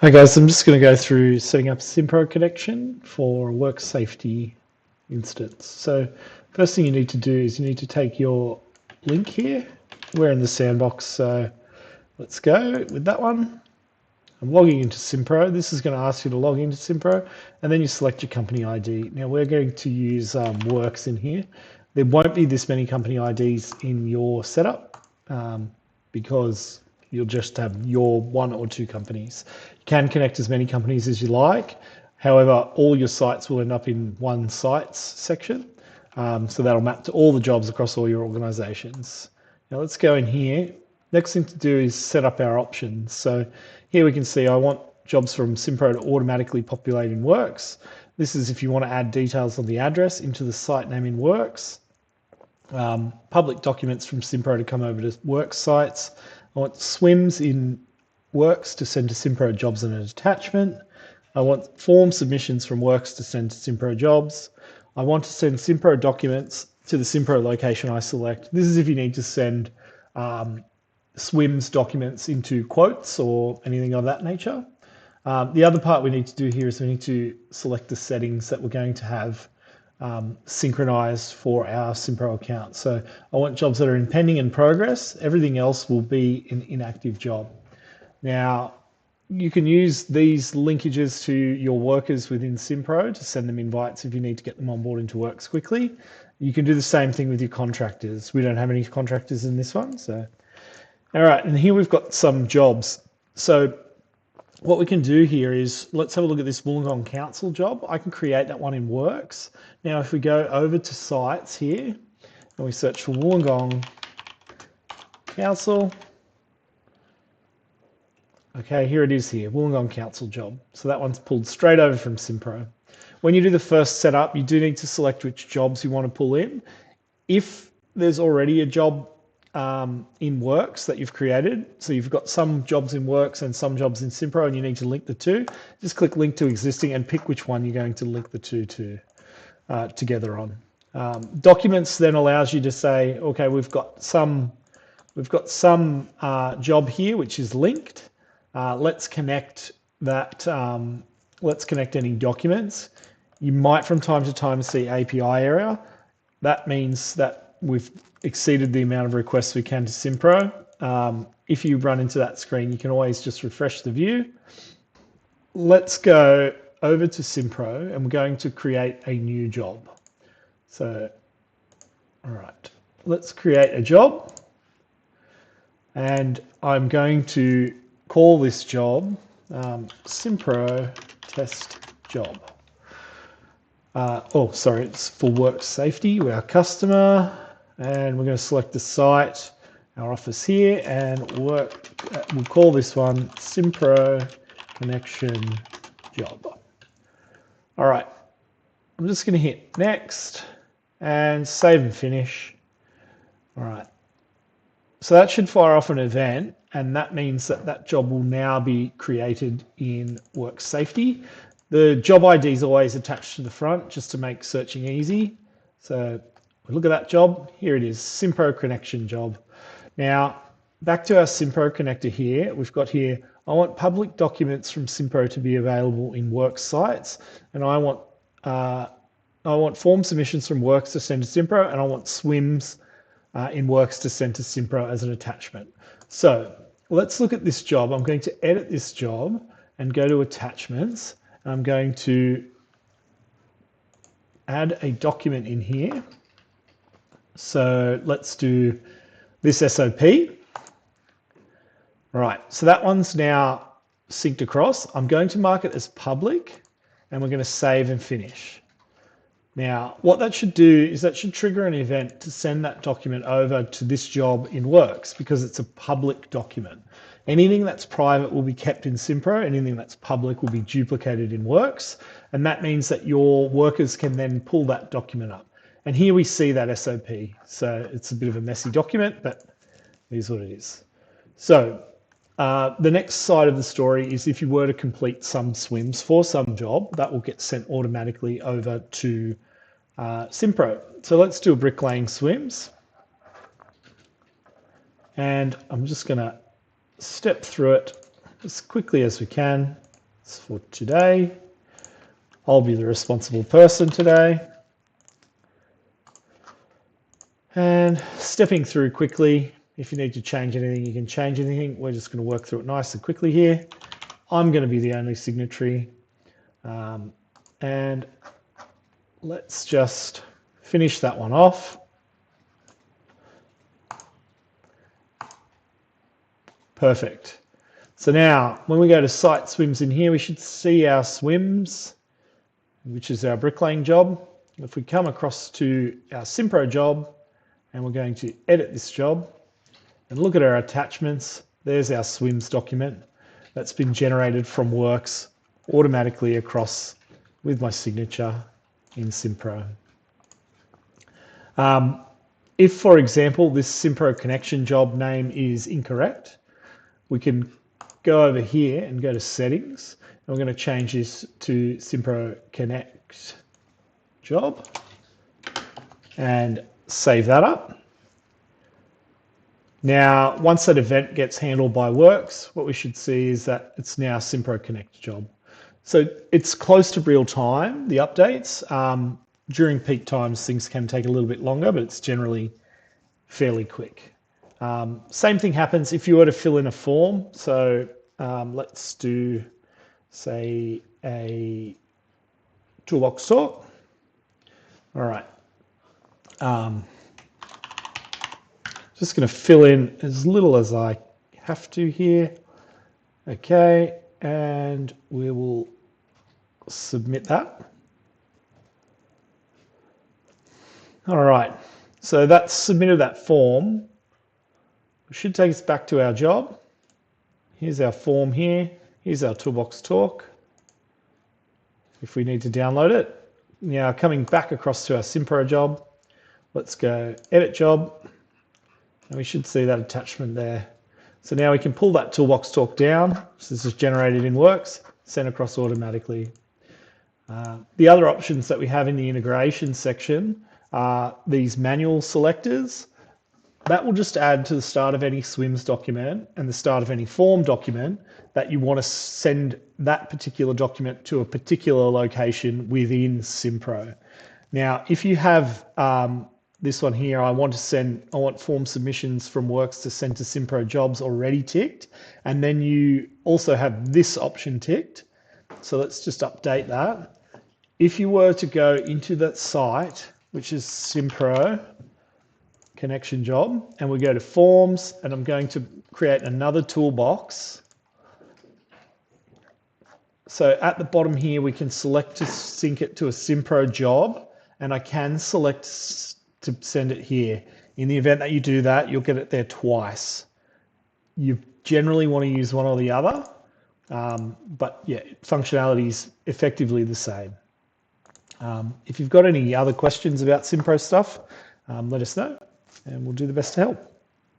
Hi guys, I'm just going to go through setting up a Simpro connection for a Worx Safety instance. So first thing you need to do is you need to take your link here. We're in the sandbox, so let's go with that one. I'm logging into Simpro. This is going to ask you to log into Simpro, and then you select your company ID. Now we're going to use Worx in here. There won't be this many company IDs in your setup because you'll just have your one or two companies. You can connect as many companies as you like. However, all your sites will end up in one sites section. So that'll map to all the jobs across all your organizations. Now let's go in here. Next thing to do is set up our options. So here we can see I want jobs from Simpro to automatically populate in Worx. This is if you want to add details on the address into the site name in Worx. Public documents from Simpro to come over to Worx sites. I want SWMS in Worx to send to Simpro jobs and an attachment. I want form submissions from Worx to send to Simpro jobs. I want to send Simpro documents to the Simpro location I select. This is if you need to send SWMS documents into quotes or anything of that nature. The other part we need to do here is we need to select the settings that we're going to have synchronized for our Simpro account. So I want jobs that are in pending and progress. Everything else will be an inactive job. Now, you can use these linkages to your workers within Simpro to send them invites if you need to get them on board into Worx quickly. You can do the same thing with your contractors. We don't have any contractors in this one. So, all right, and here we've got some jobs. So what we can do here is, let's have a look at this Wollongong Council job. I can create that one in Worx. Now, if we go over to sites here, and we search for Wollongong Council, okay, here it is here, Wollongong Council job. So that one's pulled straight over from Simpro. When you do the first setup, you do need to select which jobs you want to pull in. If there's already a job in Worx that you've created, so you've got some jobs in Worx and some jobs in Simpro and you need to link the two, just click link to existing and pick which one you're going to link the two to together on. Documents then allows you to say, okay, we've got some job here which is linked. Let's connect that. Let's connect any documents. You might from time to time see API error. That means that we've exceeded the amount of requests we can to Simpro. If you run into that screen, you can always just refresh the view. Let's go over to Simpro and we're going to create a new job. So, all right, let's create a job. And I'm going to call this job Simpro test job. It's for Worx Safety. We're our customer, and we're going to select the site, our office here, and we'll call this one Simpro connection job. All right, I'm just going to hit next and save and finish. All right, so that should fire off an event, and that means that that job will now be created in Worx Safety. The job ID is always attached to the front just to make searching easy. So look at that job. Here it is, Simpro connection job. Now, back to our Simpro connector here. We've got here, I want public documents from Simpro to be available in Worx sites, and I want form submissions from Worx to send to Simpro, and I want SWMS in Worx to send to Simpro as an attachment. So let's look at this job. I'm going to edit this job and go to attachments. I'm going to add a document in here. So let's do this SOP. All right, so that one's now synced across. I'm going to mark it as public and we're going to save and finish. Now, what that should do is that should trigger an event to send that document over to this job in Worx because it's a public document. Anything that's private will be kept in Simpro. Anything that's public will be duplicated in Worx. And that means that your workers can then pull that document up. And here we see that SOP. So it's a bit of a messy document, but it is what it is. So the next side of the story is if you were to complete some SWMS for some job, that will get sent automatically over to Simpro. So let's do a bricklaying SWMS. And I'm just going to step through it as quickly as we can. It's for today. I'll be the responsible person today. And stepping through quickly, if you need to change anything, you can change anything. We're just going to work through it nice and quickly here. I'm going to be the only signatory. And let's just finish that one off. Perfect. So now when we go to site SWMS in here, we should see our SWMS, which is our bricklaying job. If we come across to our Simpro job and we're going to edit this job and look at our attachments, there's our SWMS document that's been generated from Worx automatically across with my signature in Simpro. If, for example, this Simpro connection job name is incorrect, we can go over here and go to settings. And we're going to change this to Simpro Connect job and save that up. Now, once that event gets handled by Worx, what we should see is that it's now Simpro Connect job. So it's close to real time, the updates. During peak times, things can take a little bit longer, but it's generally fairly quick. Same thing happens if you were to fill in a form. So let's do, say, a toolbox talk. All right. Just going to fill in as little as I have to here. Okay, and we will submit that. All right, so that's submitted that form. It should take us back to our job. Here's our form here. Here's our toolbox talk, if we need to download it. Now coming back across to our Simpro job, let's go edit job, and we should see that attachment there. So now we can pull that toolbox talk down. So this is generated in Worx, sent across automatically. The other options that we have in the integration section are these manual selectors. That will just add to the start of any SWMS document and the start of any form document that you want to send that particular document to a particular location within Simpro. Now, if you have this one here, I want form submissions from Worx to send to Simpro jobs already ticked, and then you also have this option ticked. So let's just update that. If you were to go into that site, which is Simpro connection job, and we go to forms, and I'm going to create another toolbox. So at the bottom here, we can select to sync it to a Simpro job, and I can select to send it here. In the event that you do that, you'll get it there twice. You generally want to use one or the other, but yeah, functionality is effectively the same. If you've got any other questions about Simpro stuff, let us know and we'll do the best to help.